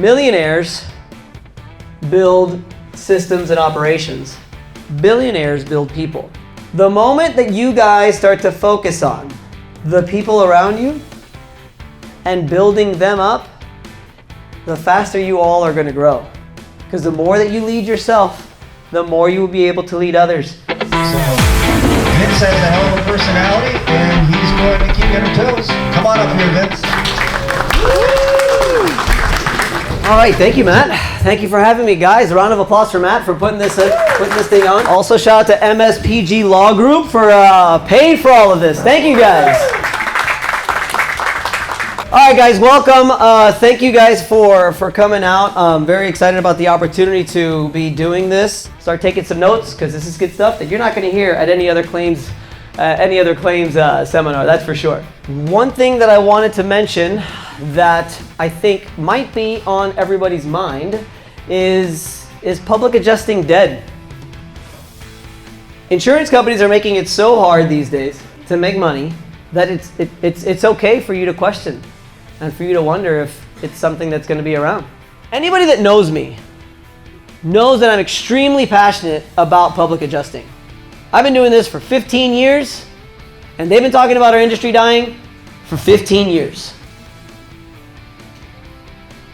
Millionaires build systems and operations. Billionaires build people. The moment that you guys start to focus on the people around you and building them up, the faster you all are going to grow. Because the more that you lead yourself, the more you will be able to lead others. So, Vince has a hell of a personality, and he's going to keep you on your toes. Come on up here, Vince. All right, thank you, Matt. Thank you for having me, guys. A round of applause for Matt for putting this thing on. Also, shout out to MSPG Law Group for paying for all of this. Thank you, guys. All right, guys, welcome. Thank you guys for coming out. I'm very excited about the opportunity to be doing this. Start taking some notes because this is good stuff that you're not going to hear at any other claims seminar. That's for sure. One thing that I wanted to mention that I think might be on everybody's mind is public adjusting dead? Insurance companies are making it so hard these days to make money that it's okay for you to question and for you to wonder if it's something that's going to be around. Anybody that knows me knows that I'm extremely passionate about public adjusting. I've been doing this for 15 years, and they've been talking about our industry dying for 15 years.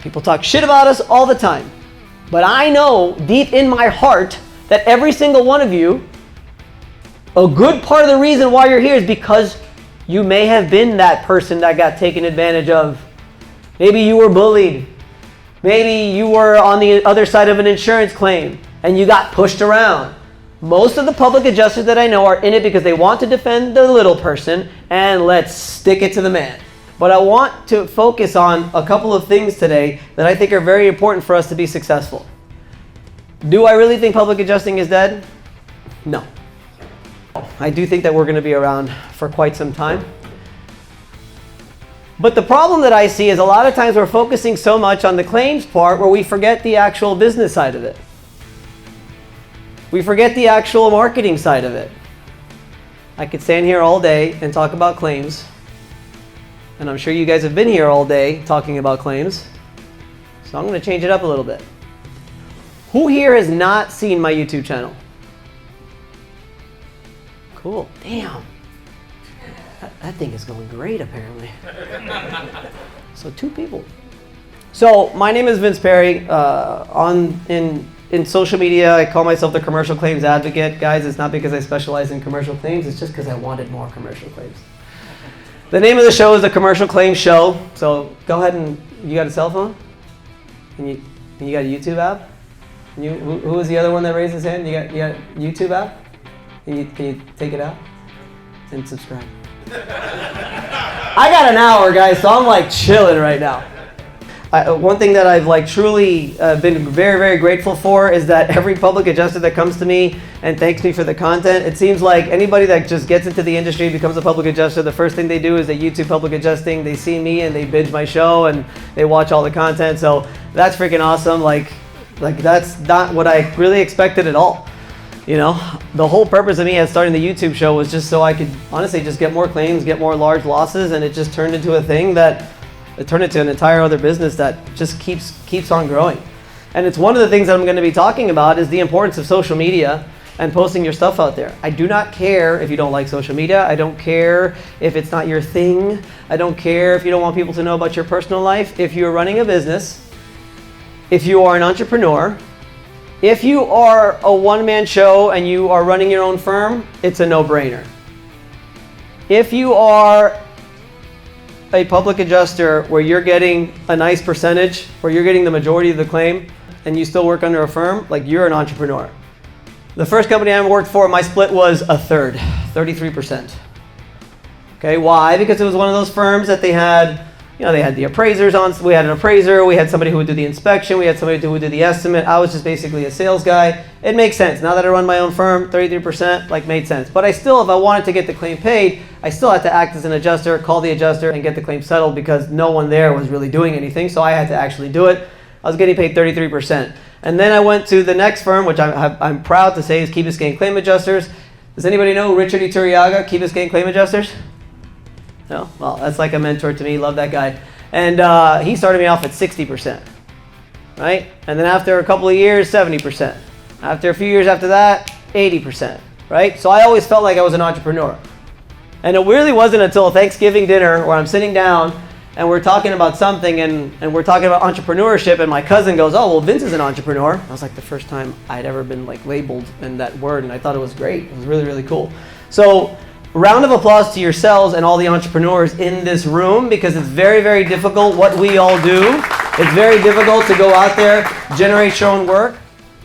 People talk shit about us all the time, but I know deep in my heart that every single one of you, a good part of the reason why you're here is because you may have been that person that got taken advantage of. Maybe you were bullied. Maybe you were on the other side of an insurance claim and you got pushed around. Most of the public adjusters that I know are in it because they want to defend the little person, and let's stick it to the man. But I want to focus on a couple of things today that I think are very important for us to be successful. Do I really think public adjusting is dead? No. I do think that we're going to be around for quite some time. But the problem that I see is a lot of times we're focusing so much on the claims part where we forget the actual business side of it. We forget the actual marketing side of it. I could stand here all day and talk about claims. And I'm sure you guys have been here all day talking about claims. So I'm going to change it up a little bit. Who here has not seen my YouTube channel? Cool. Damn. That thing is going great, apparently. So 2 people. So my name is Vince Perry. In social media, I call myself the commercial claims advocate. Guys, it's not because I specialize in commercial claims. It's just because I wanted more commercial claims. The name of the show is the Commercial Claims Show. So go ahead and, you got a cell phone? And you got a YouTube app? Who was the other one that raised his hand? You got a YouTube app? Can you take it out and subscribe? I got an hour, guys, so I'm like chilling right now. One thing that I've truly been very, very grateful for is that every public adjuster that comes to me and thanks me for the content, it seems like anybody that just gets into the industry, becomes a public adjuster, the first thing they do is they YouTube public adjusting, they see me and they binge my show and they watch all the content. So that's freaking awesome. Like that's not what I really expected at all. You know, the whole purpose of me at starting the YouTube show was just so I could honestly just get more claims, get more large losses, and it just turned into a thing that it turned into an entire other business that just keeps on growing. And it's one of the things that I'm going to be talking about is the importance of social media and posting your stuff out there. I do not care if you don't like social media. I don't care if it's not your thing. I don't care if you don't want people to know about your personal life. If you're running a business, if you are an entrepreneur, if you are a one-man show and you are running your own firm, it's a no-brainer. If you are a public adjuster where you're getting a nice percentage, where you're getting the majority of the claim, and you still work under a firm, like you're an entrepreneur. The first company I worked for, my split was a third, 33%. Okay, why? Because it was one of those firms that they had, they had the appraisers on. We had an appraiser, we had somebody who would do the inspection, we had somebody who would do the estimate. I was just basically a sales guy. It makes sense. Now that I run my own firm, 33% made sense. But if I wanted to get the claim paid, I still had to act as an adjuster, call the adjuster, and get the claim settled because no one there was really doing anything. So I had to actually do it. I was getting paid 33%. And then I went to the next firm, which I'm proud to say is Key Biscayne Claim Adjusters. Does anybody know Richard Iturriaga, Key Biscayne Claim Adjusters? No? Well, that's like a mentor to me. Love that guy. And he started me off at 60%. right? And then after a couple of years, 70%. After a few years after that, 80%, right? So I always felt like I was an entrepreneur. And it really wasn't until a Thanksgiving dinner where I'm sitting down and we're talking about something and we're talking about entrepreneurship, and my cousin goes, oh, well, Vince is an entrepreneur. That was like the first time I'd ever been like labeled in that word, and I thought it was great. It was really, really cool. So round of applause to yourselves and all the entrepreneurs in this room, because it's very, very difficult what we all do. It's very difficult to go out there, generate your own work.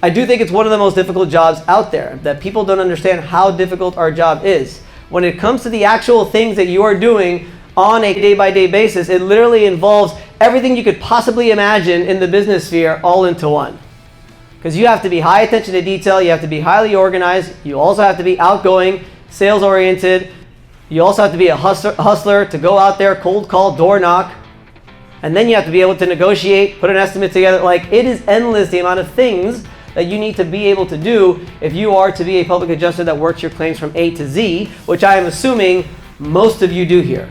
I do think it's one of the most difficult jobs out there, that people don't understand how difficult our job is. When it comes to the actual things that you are doing on a day-by-day basis, it literally involves everything you could possibly imagine in the business sphere all into one. Because you have to be high attention to detail, you have to be highly organized, you also have to be outgoing, sales-oriented, you also have to be a hustler to go out there, cold call, door knock, and then you have to be able to negotiate, put an estimate together. Like, it is endless the amount of things that you need to be able to do if you are to be a public adjuster that works your claims from A to Z, which I am assuming most of you do here.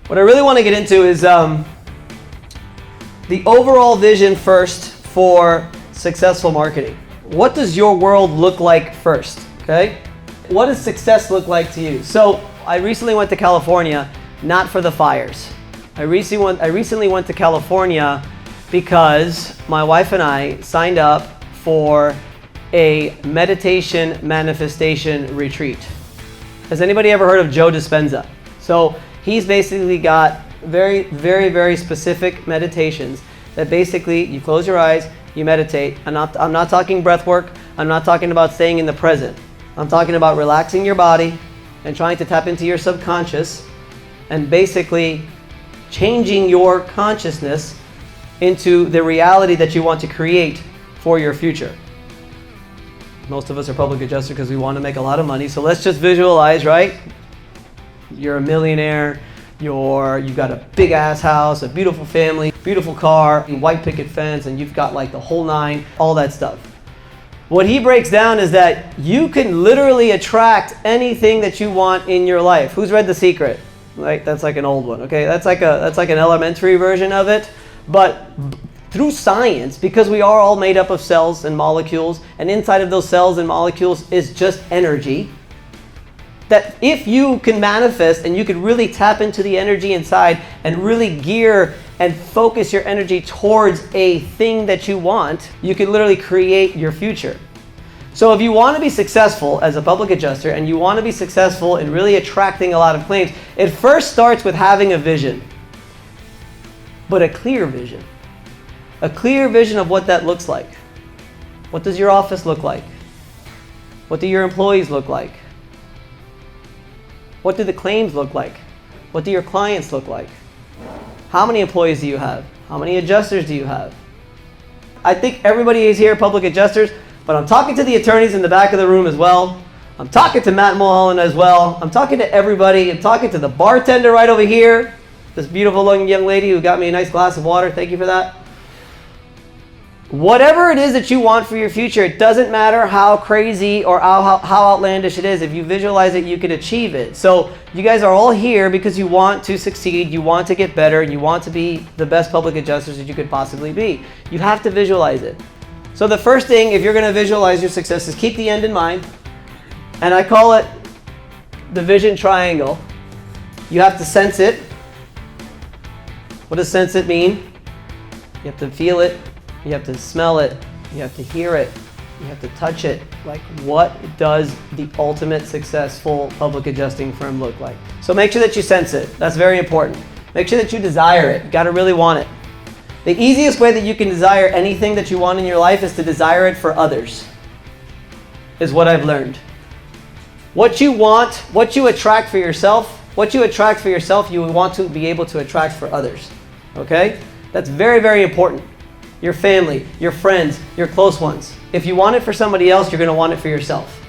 What I really want to get into is the overall vision first for successful marketing. What does your world look like first, okay? What does success look like to you? So I recently went to California, not for the fires. I recently went to California because my wife and I signed up for a meditation manifestation retreat. Has anybody ever heard of Joe Dispenza? So he's basically got very, very, very specific meditations that basically you close your eyes, you meditate. I'm not talking breath work. I'm not talking about staying in the present. I'm talking about relaxing your body and trying to tap into your subconscious and basically changing your consciousness into the reality that you want to create for your future. Most of us are public adjusters because we want to make a lot of money. So let's just visualize, right? You're a millionaire, you've got a big ass house, a beautiful family, beautiful car, white picket fence, and you've got like the whole nine, all that stuff. What he breaks down is that you can literally attract anything that you want in your life. Who's read The Secret? Like, that's like an old one, okay? That's like an elementary version of it. But through science, because we are all made up of cells and molecules, and inside of those cells and molecules is just energy, that if you can manifest and you could really tap into the energy inside and really gear and focus your energy towards a thing that you want, you can literally create your future. So if you want to be successful as a public adjuster and you want to be successful in really attracting a lot of claims, it first starts with having a vision, but a clear vision. A clear vision of what that looks like. What does your office look like? What do your employees look like? What do the claims look like? What do your clients look like? How many employees do you have? How many adjusters do you have? I think everybody is here public adjusters, but I'm talking to the attorneys in the back of the room as well. I'm talking to Matt Mulholland as well. I'm talking to everybody. I'm talking to the bartender right over here. This beautiful looking young lady who got me a nice glass of water. Thank you for that. Whatever it is that you want for your future, it doesn't matter how crazy or how outlandish it is. If you visualize it, you can achieve it. So you guys are all here because you want to succeed, you want to get better, and you want to be the best public adjusters that you could possibly be. You have to visualize it. So the first thing, if you're going to visualize your success, is keep the end in mind. And I call it the vision triangle. You have to sense it. What does sense it mean? You have to feel it. You have to smell it, you have to hear it, you have to touch it. Like, what does the ultimate successful public adjusting firm look like? So make sure that you sense it. That's very important. Make sure that you desire it. You gotta really want it. The easiest way that you can desire anything that you want in your life is to desire it for others, is what I've learned. What you want, what you attract for yourself, you want to be able to attract for others, okay? That's very, very important. Your family, your friends, your close ones. If you want it for somebody else, you're going to want it for yourself.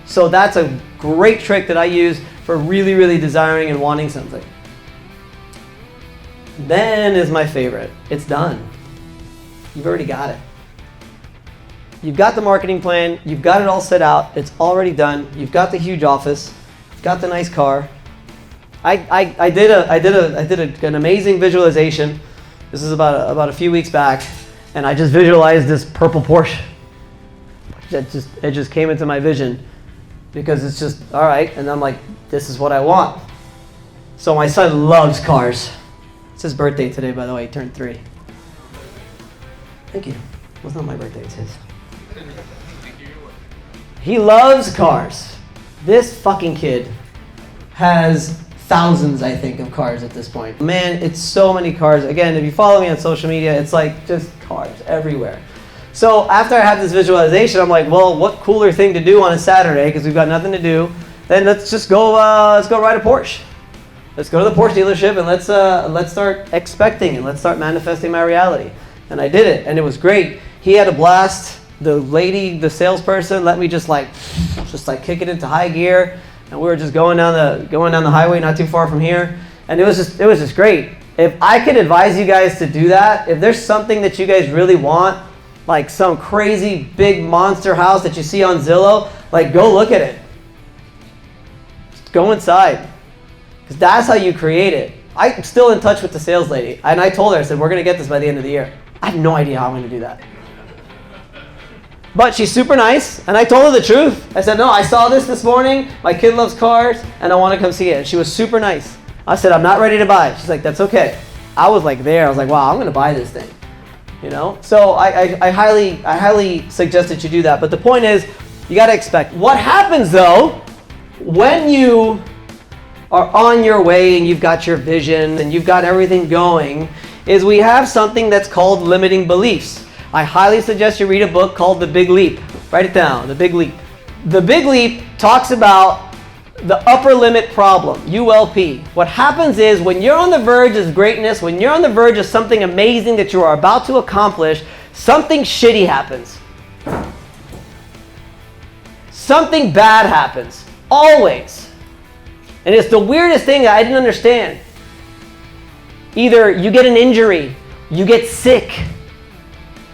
So that's a great trick that I use for really, really desiring and wanting something. Then is my favorite. It's done. You've already got it. You've got the marketing plan. You've got it all set out. It's already done. You've got the huge office. You've got the nice car. I did an amazing visualization. This is about a few weeks back, And I just visualized this purple Porsche. It just came into my vision because it's just, all right. And I'm like, this is what I want. So my son loves cars. It's his birthday today, by the way. He turned 3. Thank you. Well, it's not my birthday, it's his. He loves cars. This fucking kid has thousands, I think, of cars at this point. Man, it's so many cars. Again, if you follow me on social media, it's like just cars everywhere. So after I have this visualization, I'm like, well, what cooler thing to do on a Saturday, because we've got nothing to do, then let's just go, let's go ride a Porsche. Let's go to the Porsche dealership and let's start expecting and let's start manifesting my reality. And I did it, and it was great. He had a blast. The lady, the salesperson, let me just kick it into high gear, and we were just going down the highway, not too far from here, and it was just great. If I could advise you guys to do that, if there's something that you guys really want, like some crazy big monster house that you see on Zillow, like go look at it. Just go inside, because that's how you create it. I'm still in touch with the sales lady, and I told her, I said, we're gonna get this by the end of the year. I have no idea how I'm gonna do that. But she's super nice, and I told her the truth. I said, no, I saw this morning, my kid loves cars, and I want to come see it. And she was super nice. I said, I'm not ready to buy. She's like, that's okay. I was like there, I was like, wow, I'm gonna buy this thing. You know? So I highly suggest that you do that. But the point is, you gotta expect. What happens though, when you are on your way and you've got your vision and you've got everything going, is we have something that's called limiting beliefs. I highly suggest you read a book called The Big Leap. Write it down, The Big Leap. The Big Leap talks about the upper limit problem, ULP. What happens is when you're on the verge of greatness, when you're on the verge of something amazing that you are about to accomplish, something shitty happens. Something bad happens, always. And it's the weirdest thing that I didn't understand. Either you get an injury, you get sick,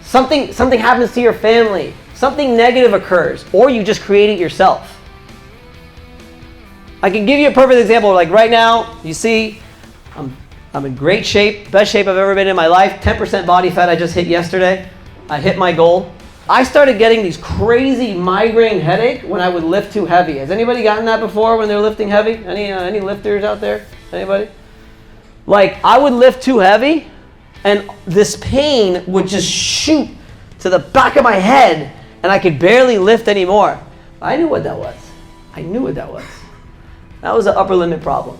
something happens to your family, something negative occurs, or you just create it yourself. I can give you a perfect example. Like right now, you see, I'm in great shape, best shape I've ever been in my life. 10% body fat I just hit yesterday. I hit my goal. I started getting these crazy migraine headache when I would lift too heavy. Has anybody gotten that before when they're lifting heavy? Any lifters out there? Anybody? Like I would lift too heavy, and this pain would just shoot to the back of my head, and I could barely lift anymore. I knew what that was. That was an upper limit problem.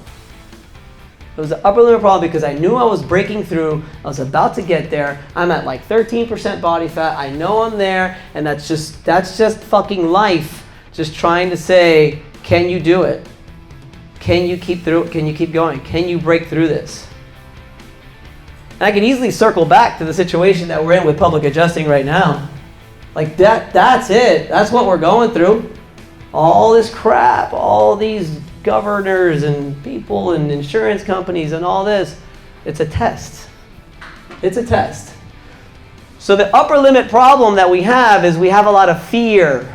It was an upper limit problem because I knew I was breaking through. I was about to get there. I'm at like 13% body fat. I know I'm there, and that's just fucking life. Just trying to say, can you do it? Can you keep through it? Can you keep going? Can you break through this? And I can easily circle back to the situation that we're in with public adjusting right now. Like that's it. That's what we're going through. All this crap, all these governors and people and insurance companies and all this. It's a test. It's a test. So the upper limit problem that we have is we have a lot of fear.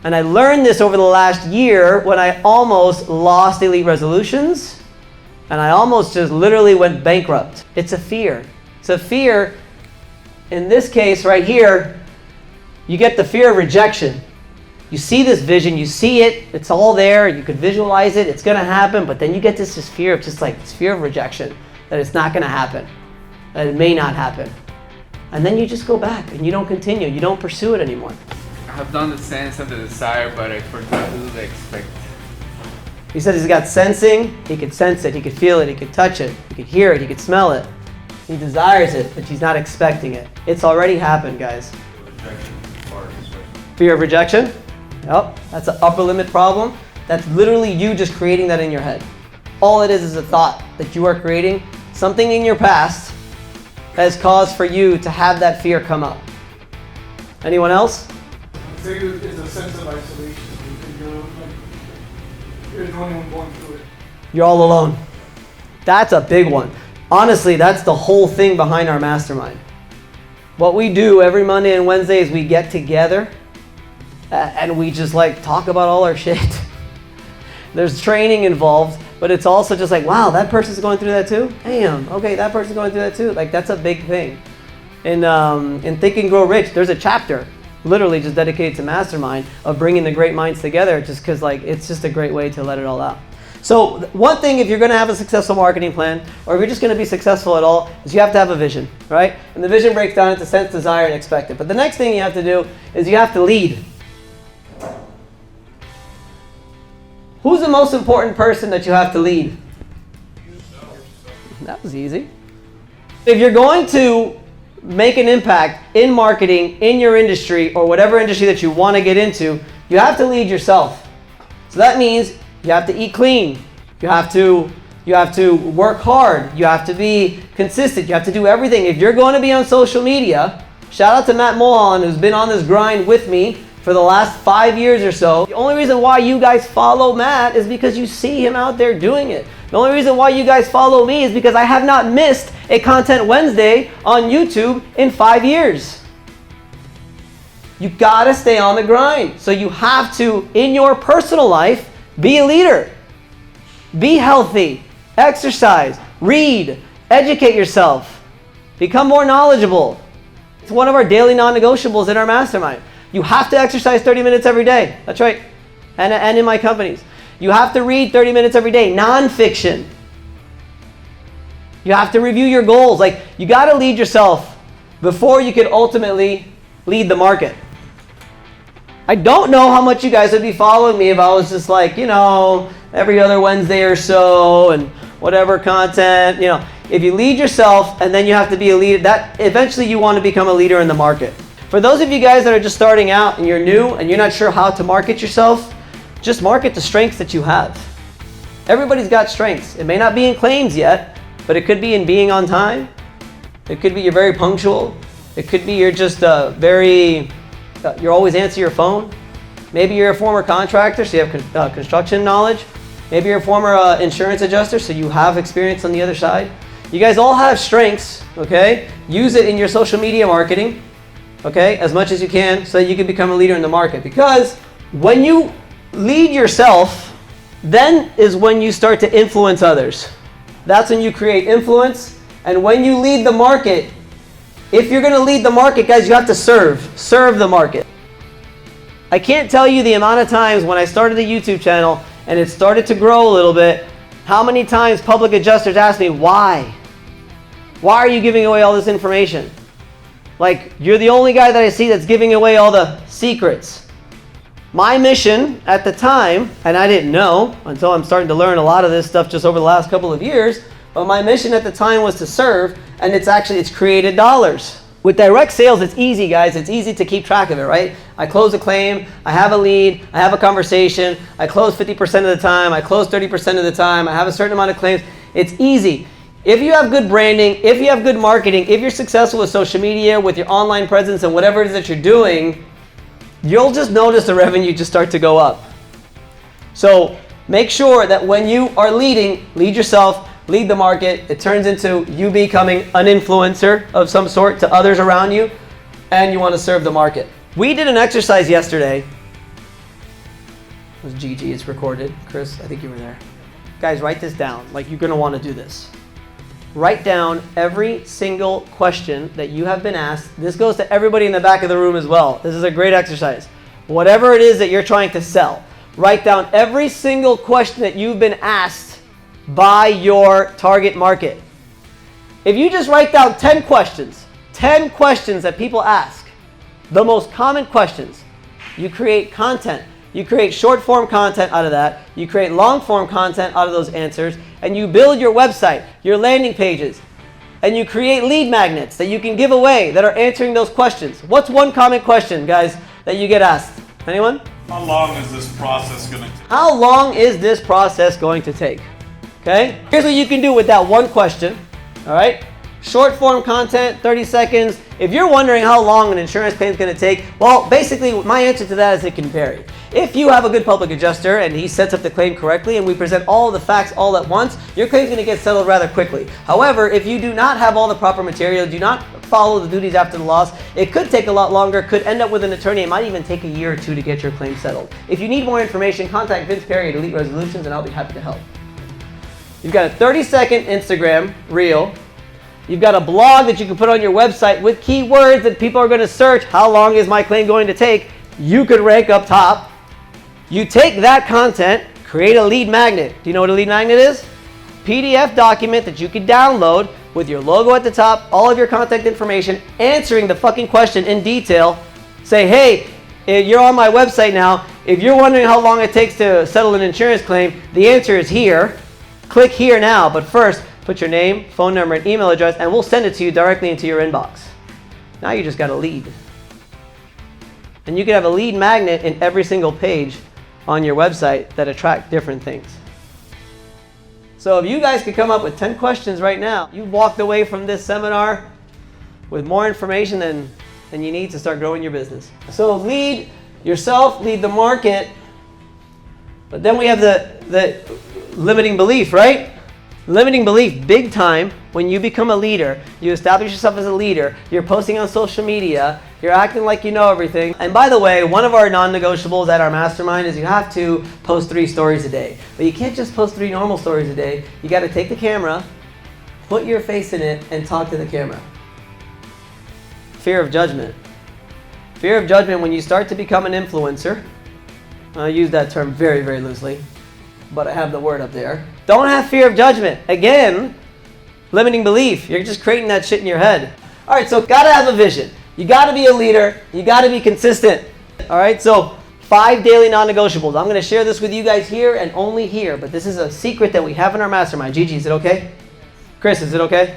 And I learned this over the last year when I almost lost Elite Resolutions and I almost just literally went bankrupt. It's a fear. It's a fear. In this case right here, you get the fear of rejection. You see this vision, you see it, it's all there, you could visualize it, it's gonna happen, but then you get this fear of just like this fear of rejection, that it's not gonna happen, that it may not happen. And then you just go back and you don't continue, you don't pursue it anymore. I have done the sense of the desire, but I forgot to do the expect. He said he's got sensing, he could sense it, he could feel it, he could touch it, he could hear it, he could smell it. He desires it, but he's not expecting it. It's already happened, guys. Fear of rejection? Yep, that's an upper limit problem. That's literally you just creating that in your head. All it is a thought that you are creating. Something in your past has caused for you to have that fear come up. Anyone else? I think it's a sense of isolation. You're the only one going through it. You're all alone. That's a big one. Honestly, that's the whole thing behind our mastermind. What we do every Monday and Wednesday is we get together and we just like talk about all our shit. There's training involved, but it's also just like, wow, that person's going through that too? Damn, okay, that person's going through that too. Like that's a big thing. in Think and Grow Rich, there's a chapter literally just dedicated to mastermind of bringing the great minds together, just because like it's just a great way to let it all out. So one thing, if you're going to have a successful marketing plan, or if you're just going to be successful at all, is you have to have a vision, right? And the vision breaks down into sense, desire, and expected. But the next thing you have to do is you have to lead. Who's the most important person that you have to lead? That was easy. If you're going to make an impact in marketing, in your industry, or whatever industry that you want to get into, you have to lead yourself. So that means you have to eat clean. You have to work hard. You have to be consistent. You have to do everything. If you're going to be on social media, shout out to Matt Mulholland, who's been on this grind with me for the last 5 years or so. The only reason why you guys follow Matt is because you see him out there doing it. The only reason why you guys follow me is because I have not missed a Content Wednesday on YouTube in 5 years. You gotta stay on the grind. So you have to, in your personal life, be a leader. Be healthy. Exercise. Read. Educate yourself. Become more knowledgeable. It's one of our daily non-negotiables in our mastermind. You have to exercise 30 minutes every day. That's right. And in my companies. You have to read 30 minutes every day. Non-fiction. You have to review your goals. Like, you got to lead yourself before you can ultimately lead the market. I don't know how much you guys would be following me if I was just like, every other Wednesday or so and whatever content, If you lead yourself and then you have to be a leader, that eventually you want to become a leader in the market. For those of you guys that are just starting out and you're new and you're not sure how to market yourself, just market the strengths that you have. Everybody's got strengths. It may not be in claims yet, but it could be in being on time. It could be you're very punctual. It could be you're just you always answer your phone. Maybe you're a former contractor, so you have construction knowledge. Maybe you're a former insurance adjuster, so you have experience on the other side. You guys all have strengths, okay? Use it in your social media marketing, okay, as much as you can so that you can become a leader in the market. Because when you lead yourself, then is when you start to influence others. That's when you create influence. And when you lead the market, if you're going to lead the market, guys, you have to serve the market. I can't tell you the amount of times when I started the YouTube channel and it started to grow a little bit, how many times public adjusters asked me, why? Why are you giving away all this information? Like, you're the only guy that I see that's giving away all the secrets. My mission at the time, and I didn't know until I'm starting to learn a lot of this stuff just over the last couple of years, but my mission at the time was to serve, and it's created dollars. With direct sales, it's easy, guys. It's easy to keep track of it, right? I close a claim, I have a lead, I have a conversation, I close 50% of the time, I close 30% of the time, I have a certain amount of claims. It's easy. If you have good branding, if you have good marketing, if you're successful with social media, with your online presence and whatever it is that you're doing, you'll just notice the revenue just start to go up. So make sure that when you are leading, lead yourself, lead the market. It turns into you becoming an influencer of some sort to others around you, and you want to serve the market. We did an exercise yesterday. It was Gigi, it's recorded. Chris, I think you were there. Guys, write this down. Like, you're going to want to do this. Write down every single question that you have been asked. This goes to everybody in the back of the room as well. This is a great exercise. Whatever it is that you're trying to sell, write down every single question that you've been asked by your target market. If you just write down 10 questions that people ask, the most common questions, you create content. You create short form content out of that. You create long form content out of those answers. And you build your website, your landing pages. And you create lead magnets that you can give away that are answering those questions. What's one common question, guys, that you get asked? Anyone? How long is this process going to take? How long is this process going to take? Okay? Here's what you can do with that one question. All right? Short form content, 30 seconds. If you're wondering how long an insurance claim is going to take, well, basically my answer to that is it can vary. If you have a good public adjuster and he sets up the claim correctly and we present all the facts all at once, your claim is going to get settled rather quickly. However, if you do not have all the proper material, do not follow the duties after the loss, it could take a lot longer, could end up with an attorney. It might even take a year or two to get your claim settled. If you need more information, contact Vince Perry at Elite Resolutions and I'll be happy to help. You've got a 30-second Instagram reel You've got a blog that you can put on your website with keywords that people are going to search. How long is my claim going to take? You could rank up top. You take that content, create a lead magnet. Do you know what a lead magnet is? PDF document that you can download with your logo at the top, all of your contact information, answering the fucking question in detail. Say, hey, if you're on my website now. If you're wondering how long it takes to settle an insurance claim, the answer is here. Click here now, but first, put your name, phone number, and email address, and we'll send it to you directly into your inbox. Now you just got a lead. And you can have a lead magnet in every single page on your website that attract different things. So if you guys could come up with 10 questions right now, you've walked away from this seminar with more information than you need to start growing your business. So lead yourself, lead the market, but then we have the limiting belief, right? Limiting belief, big time. When you become a leader, you establish yourself as a leader, you're posting on social media, you're acting like you know everything. And by the way, one of our non-negotiables at our mastermind is you have to post 3 stories a day. But you can't just post 3 normal stories a day. You got to take the camera, put your face in it, and talk to the camera. Fear of judgment. Fear of judgment when you start to become an influencer. I use that term very, very loosely, but I have the word up there. Don't have fear of judgment. Again, limiting belief. You're just creating that shit in your head. All right, so gotta have a vision. You gotta be a leader. You gotta be consistent. All right, so 5 daily non-negotiables. I'm gonna share this with you guys here and only here, but this is a secret that we have in our mastermind. Gigi, is it okay? Chris, is it okay?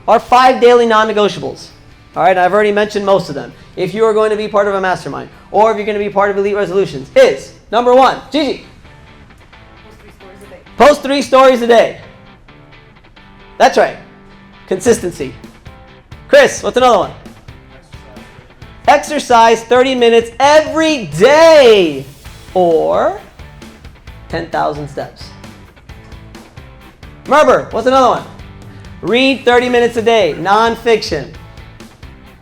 Our 5 daily non-negotiables. All right, I've already mentioned most of them. If you are going to be part of a mastermind, or if you're going to be part of Elite Resolutions, is number 1, Gigi. Post 3 stories a day. Post 3 stories a day. That's right. Consistency. Chris, what's another one? Exercise 30 minutes every day, or 10,000 steps. Remember, what's another one? Read 30 minutes a day, nonfiction.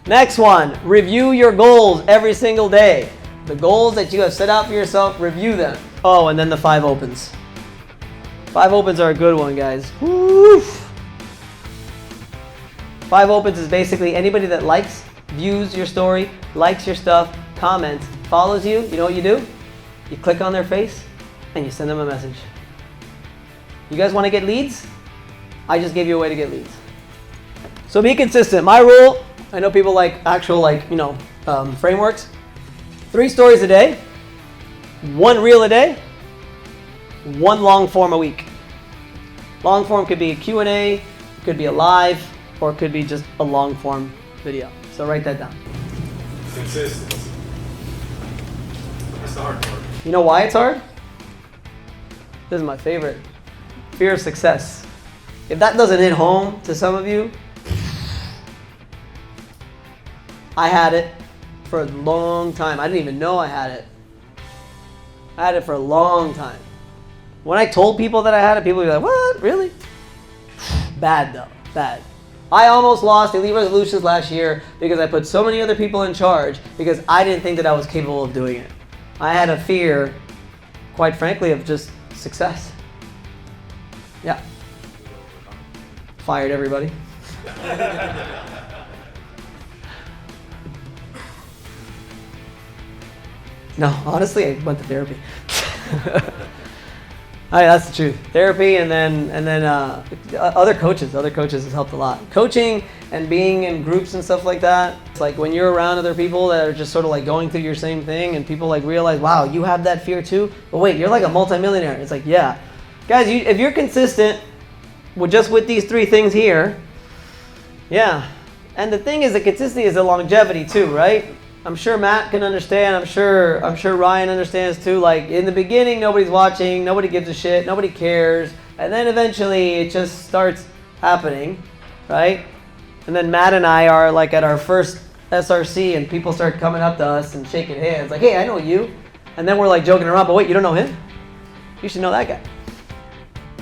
Next one, review your goals every single day. The goals that you have set out for yourself, review them. Oh, and then the 5 opens. 5 opens are a good one, guys. Woo! 5 opens is basically anybody that likes, views your story, likes your stuff, comments, follows you. You know what you do? You click on their face and you send them a message. You guys want to get leads? I just gave you a way to get leads. So be consistent. My rule, I know people like actual frameworks. 3 stories a day, 1 reel a day, 1 long form a week. Long form could be a Q&A, it could be a live, or it could be just a long form video. So write that down. Consistency. That's the hard part. You know why it's hard? This is my favorite. Fear of success. If that doesn't hit home to some of you, I had it for a long time. I didn't even know I had it. I had it for a long time. When I told people that I had it, people would be like, what? Really? Bad though, bad. I almost lost Elite Resolutions last year because I put so many other people in charge because I didn't think that I was capable of doing it. I had a fear, quite frankly, of just success. Yeah. Fired everybody. No, honestly, I went to therapy. That's the truth. Therapy, and then other coaches. Other coaches has helped a lot. Coaching and being in groups and stuff like that. It's like when you're around other people that are just sort of like going through your same thing, and people like realize, wow, you have that fear too. But wait, you're like a multimillionaire. It's like, yeah, guys, if you're consistent with these 3 things here, yeah. And the thing is, the consistency is the longevity too, right? I'm sure Matt can understand. I'm sure Ryan understands too. Like in the beginning, nobody's watching, nobody gives a shit, nobody cares, and then eventually it just starts happening, right? And then Matt and I are like at our first SRC, and people start coming up to us and shaking hands, like, "Hey, I know you," and then we're like joking around, but wait, you don't know him? You should know that guy.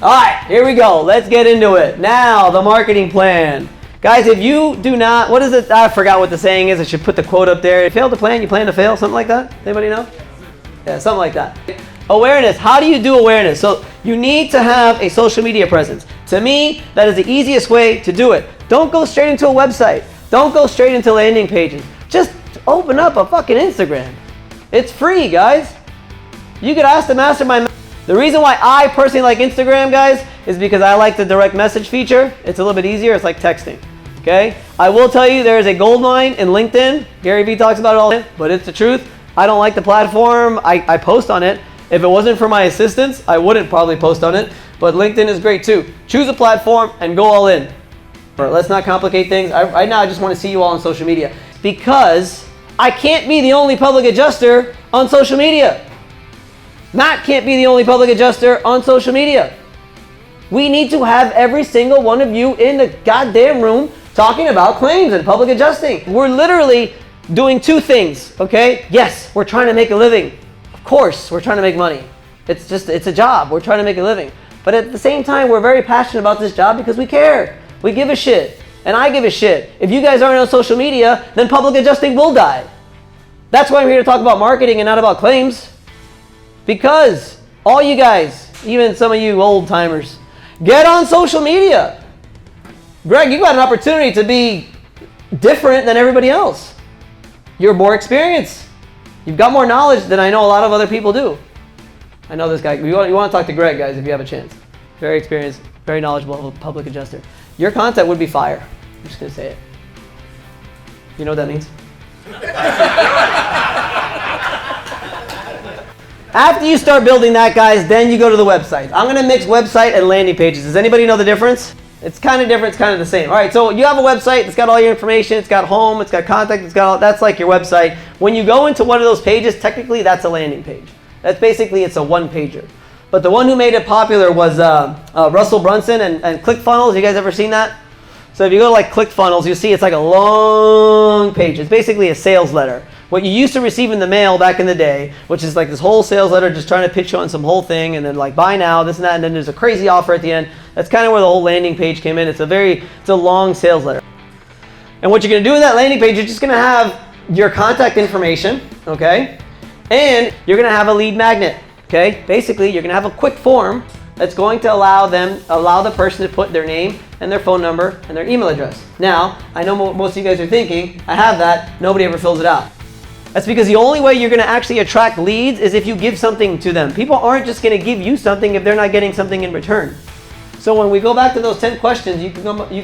All right, here we go. Let's get into it. Now, the marketing plan. Guys, if you do not, what is it? I forgot what the saying is. I should put the quote up there. If you fail to plan, you plan to fail. Something like that? Anybody know? Yeah, something like that. Awareness. How do you do awareness? So you need to have a social media presence. To me, that is the easiest way to do it. Don't go straight into a website. Don't go straight into landing pages. Just open up a fucking Instagram. It's free, guys. You could ask the mastermind. The reason why I personally like Instagram, guys, is because I like the direct message feature. It's a little bit easier. It's like texting. Okay? I will tell you there is a gold mine in LinkedIn. Gary Vee talks about it all the time, but it's the truth. I don't like the platform. I post on it. If it wasn't for my assistants, I wouldn't probably post on it. But LinkedIn is great too. Choose a platform and go all in. Let's not complicate things. Right now, I just want to see you all on social media because I can't be the only public adjuster on social media. Matt can't be the only public adjuster on social media. We need to have every single one of you in the goddamn room talking about claims and public adjusting. We're literally doing two things, okay? Yes, we're trying to make a living. Of course, we're trying to make money. It's a job. We're trying to make a living. But at the same time, we're very passionate about this job because we care. We give a shit. And I give a shit. If you guys aren't on social media, then public adjusting will die. That's why I'm here to talk about marketing and not about claims. Because all you guys, even some of you old timers, get on social media. Greg, you got an opportunity to be different than everybody else. You're more experienced. You've got more knowledge than I know a lot of other people do. I know this guy. You want to talk to Greg, guys, if you have a chance. Very experienced, very knowledgeable public adjuster. Your content would be fire. I'm just going to say it. You know what that means? After you start building that, guys, then you go to the website. I'm going to mix website and landing pages. Does anybody know the difference? It's kind of different. It's kind of the same. All right, so you have a website. It's got all your information. It's got home. It's got contact. It's got all. That's like your website. When you go into one of those pages, technically that's a landing page. That's basically, it's a one-pager. But the one who made it popular was Russell Brunson and ClickFunnels. You guys ever seen that? So if you go to like ClickFunnels, you'll see it's like a long page. It's basically a sales letter. What you used to receive in the mail back in the day, which is like this whole sales letter just trying to pitch you on some whole thing and then like buy now, this and that, and then there's a crazy offer at the end. That's kind of where the whole landing page came in. It's a long sales letter. And what you're going to do in that landing page, you're just going to have your contact information, okay? And you're going to have a lead magnet, okay? Basically, you're going to have a quick form that's going to allow the person to put their name and their phone number and their email address. Now, I know most of you guys are thinking, I have that, nobody ever fills it out. That's because the only way you're going to actually attract leads is if you give something to them. People aren't just going to give you something if they're not getting something in return. So when we go back to those 10 questions, you can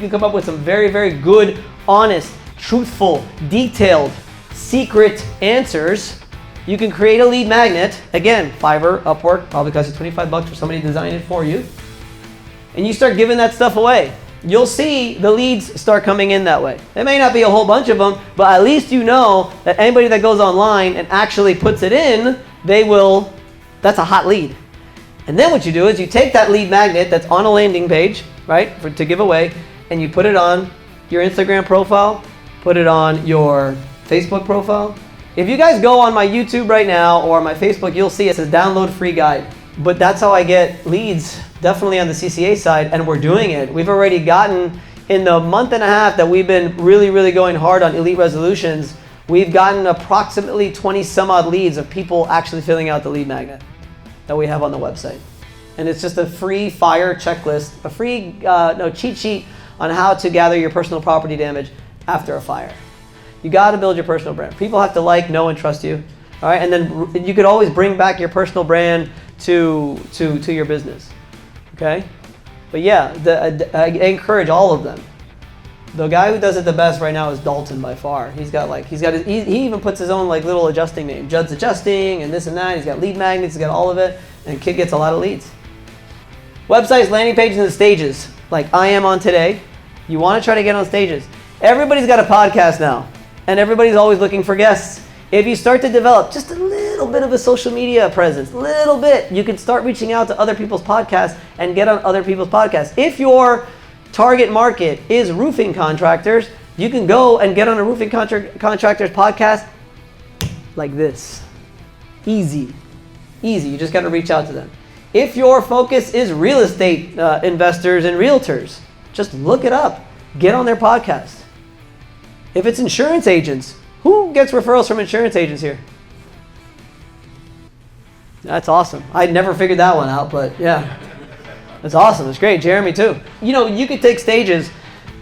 come up with some very, very good, honest, truthful, detailed, secret answers. You can create a lead magnet. Again, Fiverr, Upwork, probably costs you $25 for somebody to design it for you. And you start giving that stuff away. You'll see the leads start coming in that way. There may not be a whole bunch of them, but at least you know that anybody that goes online and actually puts it in, that's a hot lead. And then what you do is you take that lead magnet that's on a landing page, right, to give away, and you put it on your Instagram profile, put it on your Facebook profile. If you guys go on my YouTube right now or my Facebook, you'll see it says download free guide. But that's how I get leads, definitely on the CCA side, and we're doing it. We've already gotten, in the month and a half that we've been really, really going hard on Elite Resolutions, we've gotten approximately 20 some odd leads of people actually filling out the lead magnet that we have on the website. And it's just a free fire checklist, a free cheat sheet on how to gather your personal property damage after a fire. You got to build your personal brand. People have to like, know, and trust you. All right, and then you could always bring back your personal brand to your business. Okay, but yeah, I encourage all of them. The guy who does it the best right now is Dalton by far. He even puts his own like little adjusting name, Judd's Adjusting, and this and that. He's got lead magnets. He's got all of it, and kid gets a lot of leads. Websites, landing pages, and the stages. Like I am on today. You want to try to get on stages. Everybody's got a podcast now, and everybody's always looking for guests. If you start to develop just a little bit of a social media presence, little bit, you can start reaching out to other people's podcasts and get on other people's podcasts. If your target market is roofing contractors, you can go and get on a roofing contractors podcast like this. Easy. You just got to reach out to them. If your focus is real estate investors and realtors, just look it up. Get on their podcast. If it's insurance agents, who gets referrals from insurance agents here? That's awesome. I never figured that one out, but yeah. That's awesome. It's great. Jeremy too. You know, you could take stages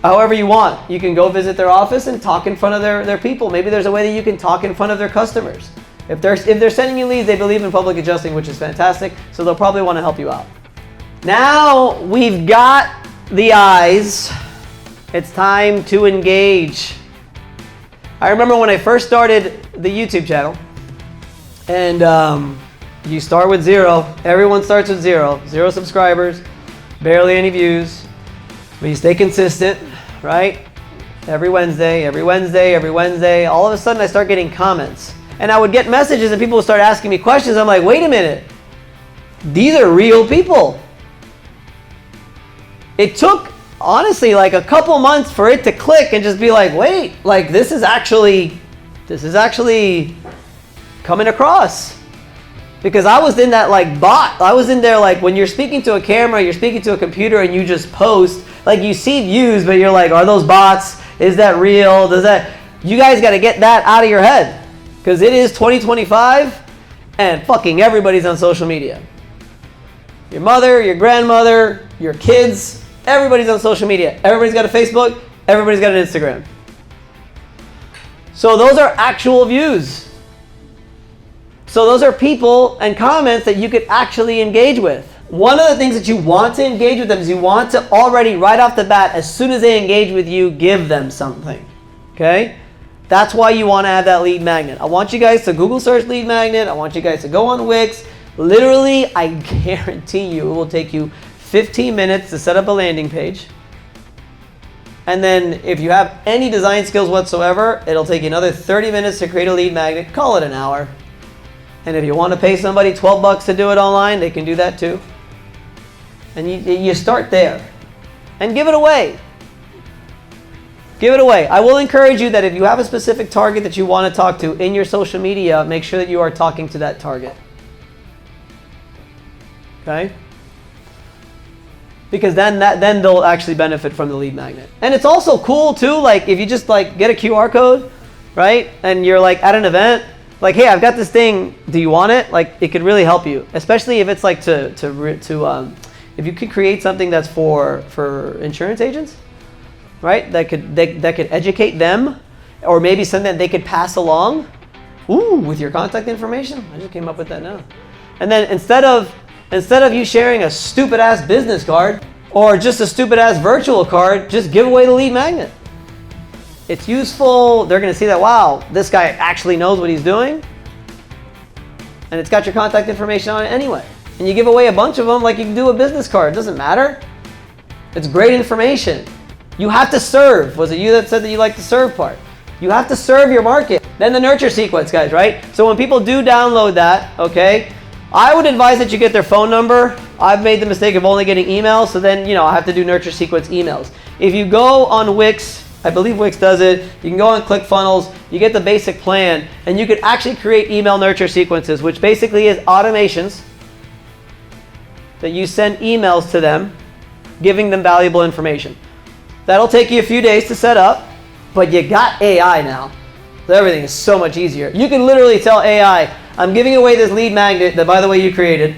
however you want. You can go visit their office and talk in front of their people. Maybe there's a way that you can talk in front of their customers. If they're sending you leads, they believe in public adjusting, which is fantastic, so they'll probably want to help you out. Now we've got the eyes, it's time to engage. I remember when I first started the YouTube channel, and you start with 0. Everyone starts with 0. 0 subscribers, barely any views, but you stay consistent, right? Every Wednesday, all of a sudden I start getting comments. And I would get messages and people would start asking me questions. I'm like, wait a minute, these are real people. It took, honestly, like a couple months for it to click and just be like, wait, like this is actually coming across. Because I was in that like bot. I was in there like when you're speaking to a camera, you're speaking to a computer and you just post, like you see views, but you're like, are those bots? Is that real? You guys got to get that out of your head. Because it is 2025 and fucking everybody's on social media. Your mother, your grandmother, your kids, everybody's on social media. Everybody's got a Facebook, everybody's got an Instagram. So those are actual views. So those are people and comments that you could actually engage with. One of the things that you want to engage with them is you want to already, right off the bat, as soon as they engage with you, give them something. Okay? That's why you want to have that lead magnet. I want you guys to Google search lead magnet. I want you guys to go on Wix. Literally, I guarantee you it will take you 15 minutes to set up a landing page. And then if you have any design skills whatsoever, it'll take you another 30 minutes to create a lead magnet. Call it an hour. And if you want to pay somebody $12 to do it online, they can do that too. And you start there. And give it away. Give it away. I will encourage you that if you have a specific target that you want to talk to in your social media, make sure that you are talking to that target. Okay? Because then they'll actually benefit from the lead magnet. And it's also cool too, like if you just like get a QR code, right? And you're like at an event, like, hey, I've got this thing, do you want it? Like it could really help you, especially if it's like if you could create something that's for insurance agents, right? That could educate them, or maybe something that they could pass along. Ooh, with your contact information. I just came up with that now. And then instead of you sharing a stupid ass business card or just a stupid ass virtual card, just give away the lead magnet. It's useful. They're going to see that, wow, this guy actually knows what he's doing. And it's got your contact information on it anyway. And you give away a bunch of them like you can do a business card. It doesn't matter. It's great information. You have to serve. Was it you that said that you like the serve part? You have to serve your market. Then the nurture sequence, guys, right? So when people do download that, okay, I would advise that you get their phone number. I've made the mistake of only getting emails, so then, I have to do nurture sequence emails. If you go on Wix, I believe Wix does it, you can go on ClickFunnels, you get the basic plan, and you could actually create email nurture sequences, which basically is automations that you send emails to them, giving them valuable information. That'll take you a few days to set up, but you got AI now. So everything is so much easier. You can literally tell AI, I'm giving away this lead magnet that, by the way, you created,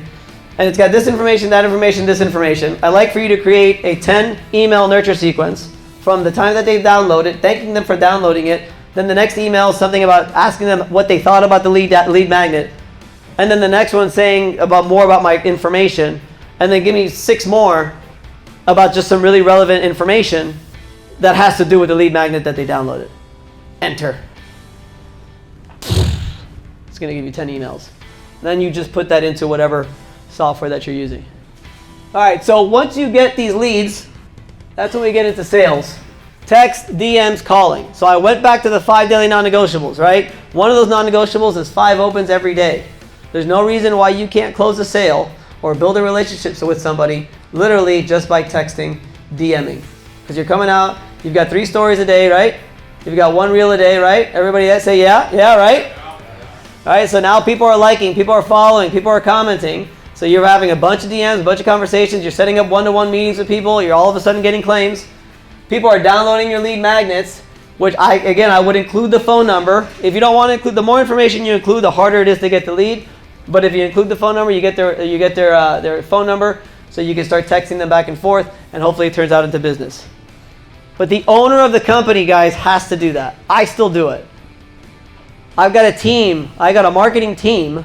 and it's got this information, that information, this information. I'd like for you to create a 10 email nurture sequence from the time that they download it, thanking them for downloading it. Then the next email is something about asking them what they thought about the lead magnet. And then the next one saying more about my information. And then give me 6 more about just some really relevant information that has to do with the lead magnet that they downloaded. Enter. It's going to give you 10 emails. Then you just put that into whatever software that you're using. All right, so once you get these leads, that's when we get into sales. Text, DMs, calling. So I went back to the 5 daily non-negotiables, right? One of those non-negotiables is 5 opens every day. There's no reason why you can't close a sale or build a relationship with somebody literally just by texting, DMing. Because you're coming out, you've got 3 stories a day, right? You've got 1 reel a day, right? Everybody say yeah, right? All right, so now people are liking, people are following, people are commenting. So you're having a bunch of DMs, a bunch of conversations, you're setting up one-to-one meetings with people, you're all of a sudden getting claims. People are downloading your lead magnets, which I would include the phone number. If you don't want to include, the more information you include, the harder it is to get the lead. But if you include the phone number, you get their phone number, so you can start texting them back and forth, and hopefully it turns out into business. But the owner of the company, guys, has to do that. I still do it. I've got a team. I got a marketing team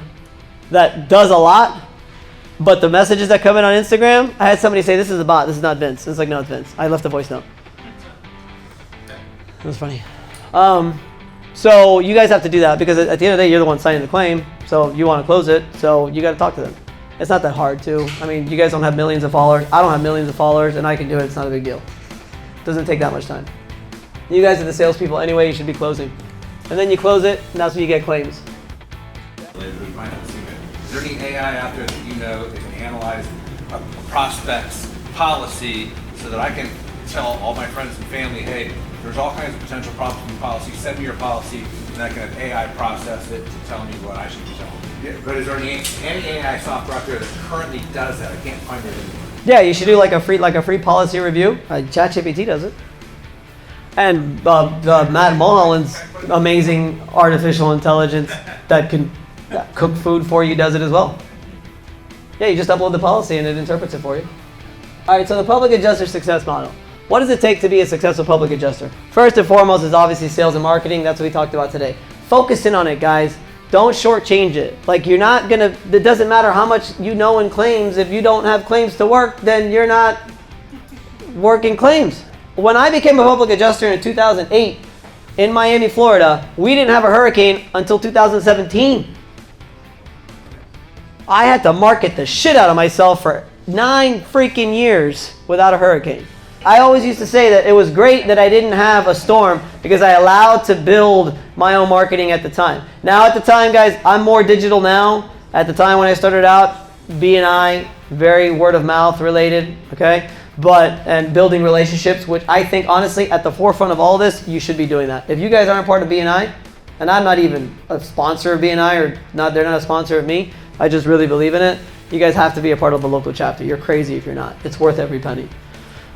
that does a lot. But the messages that come in on Instagram, I had somebody say, this is a bot. This is not Vince. It's like, no, it's Vince. I left a voice note. It was funny. So you guys have to do that because at the end of the day, you're the one signing the claim. So you want to close it. So you got to talk to them. It's not that hard too. I mean, you guys don't have millions of followers. I don't have millions of followers and I can do it. It's not a big deal. It doesn't take that much time. You guys are the salespeople anyway. You should be closing. And then you close it and that's when you get claims. Is there any AI out there that you know that can analyze a prospect's policy so that I can tell all my friends and family, hey, there's all kinds of potential problems in the policy, send me your policy, and I can have AI process it to tell me what I should be telling them. Yeah, but is there any AI software out there that currently does that? I can't find it anymore. Yeah, you should do like a free policy review. ChatGPT does it. And Matt Mulholland's amazing artificial intelligence that can cook food for you does it as well. Yeah, you just upload the policy and it interprets it for you. All right, so the public adjuster success model. What does it take to be a successful public adjuster? First and foremost is obviously sales and marketing. That's what we talked about today. Focus in on it, guys. Don't shortchange it. Like you're not gonna, it doesn't matter how much you know in claims. If you don't have claims to work, then you're not working claims. When I became a public adjuster in 2008 in Miami, Florida, we didn't have a hurricane until 2017. I had to market the shit out of myself for 9 freaking years without a hurricane. I always used to say that it was great that I didn't have a storm because I allowed to build my own marketing at the time. Now at the time, guys, I'm more digital now. At the time when I started out, B&I, very word of mouth related, okay? And building relationships, which I think honestly at the forefront of all this, you should be doing that. If you guys aren't part of B&I, and I'm not even a sponsor of B&I or not, they're not a sponsor of me, I just really believe in it. You guys have to be a part of the local chapter. You're crazy if you're not. It's worth every penny.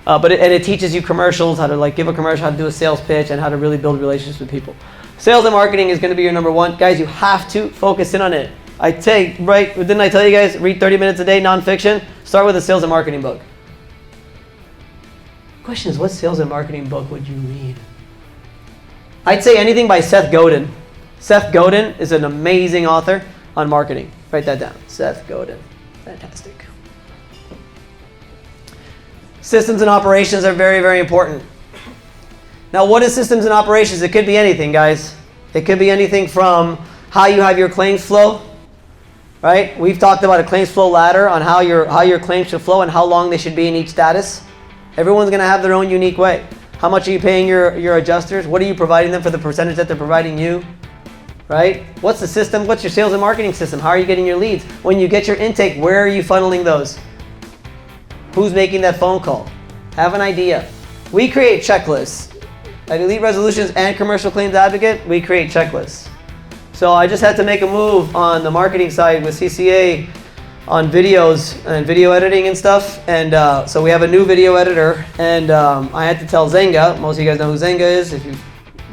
But it teaches you commercials, how to like give a commercial, how to do a sales pitch, and how to really build relationships with people. Sales and marketing is going to be your number one. Guys, you have to focus in on it. Didn't I tell you guys, read 30 minutes a day, nonfiction? Start with a sales and marketing book. The question is, what sales and marketing book would you read? I'd say anything by Seth Godin. Seth Godin is an amazing author on marketing. Write that down. Seth Godin. Fantastic. Systems and operations are very, very important. Now, what is systems and operations? It could be anything, guys. It could be anything from how you have your claims flow, right? We've talked about a claims flow ladder on how your claims should flow and how long they should be in each status. Everyone's going to have their own unique way. How much are you paying your adjusters? What are you providing them for the percentage that they're providing you? Right? What's the system? What's your sales and marketing system? How are you getting your leads? When you get your intake, where are you funneling those? Who's making that phone call? Have an idea. We create checklists. At Elite Resolutions and Commercial Claims Advocate, we create checklists. So I just had to make a move on the marketing side with CCA on videos and video editing and stuff. And so we have a new video editor. And I had to tell Zenga, most of you guys know who Zenga is if you've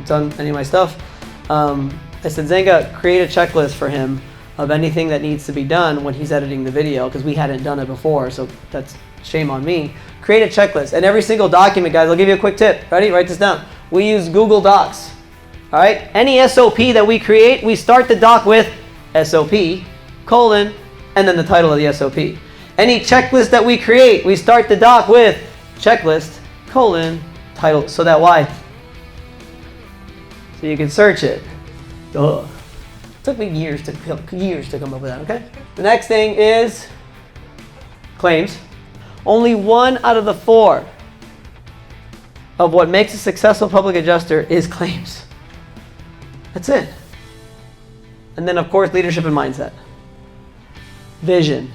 done any of my stuff. I said, Zenga, create a checklist for him of anything that needs to be done when he's editing the video, because we hadn't done it before, so that's shame on me. Create a checklist. And every single document, guys, I'll give you a quick tip. Ready? Write this down. We use Google Docs. All right? Any SOP that we create, we start the doc with SOP, and then the title of the SOP. Any checklist that we create, we start the doc with checklist, title. So that why? So you can search it. Duh. Took me years to come up with that, okay? The next thing is claims. Only 1 out of the 4 of what makes a successful public adjuster is claims. That's it. And then, of course, leadership and mindset. Vision.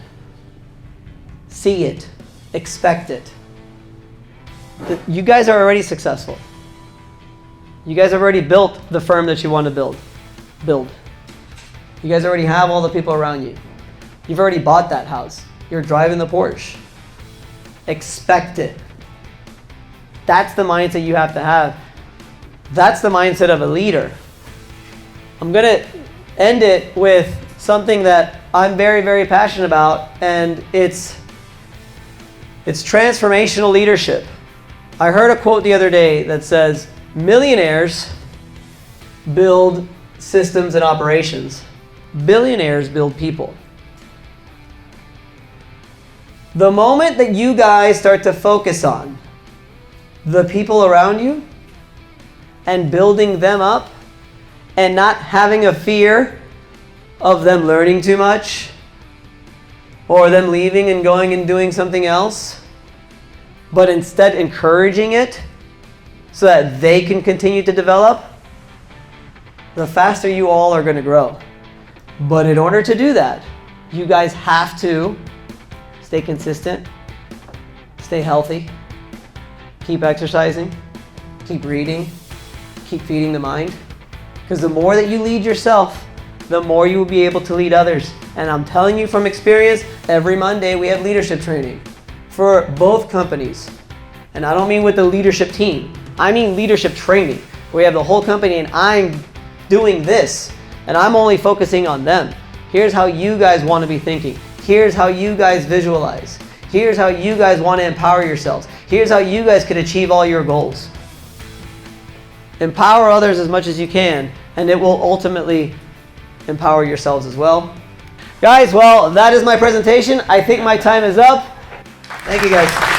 See it. Expect it. You guys are already successful. You guys have already built the firm that you want to build. You guys already have all the people around you. You've already bought that house. You're driving the Porsche. Expect it. That's the mindset you have to have. That's the mindset of a leader. I'm going to end it with something that I'm very, very passionate about, and it's transformational leadership. I heard a quote the other day that says, millionaires build systems and operations. Billionaires build people. The moment that you guys start to focus on the people around you and building them up and not having a fear of them learning too much or them leaving and going and doing something else, but instead encouraging it so that they can continue to develop, the faster you all are going to grow. But in order to do that, you guys have to stay consistent, stay healthy, keep exercising, keep reading, keep feeding the mind. Because the more that you lead yourself, the more you will be able to lead others. And I'm telling you from experience, every Monday we have leadership training for both companies. And I don't mean with the leadership team, I mean leadership training. We have the whole company and I'm doing this and I'm only focusing on them. Here's how you guys want to be thinking. Here's how you guys visualize. Here's how you guys want to empower yourselves. Here's how you guys could achieve all your goals. Empower others as much as you can, and it will ultimately empower yourselves as well. Guys, well, that is my presentation. I think my time is up. Thank you, guys.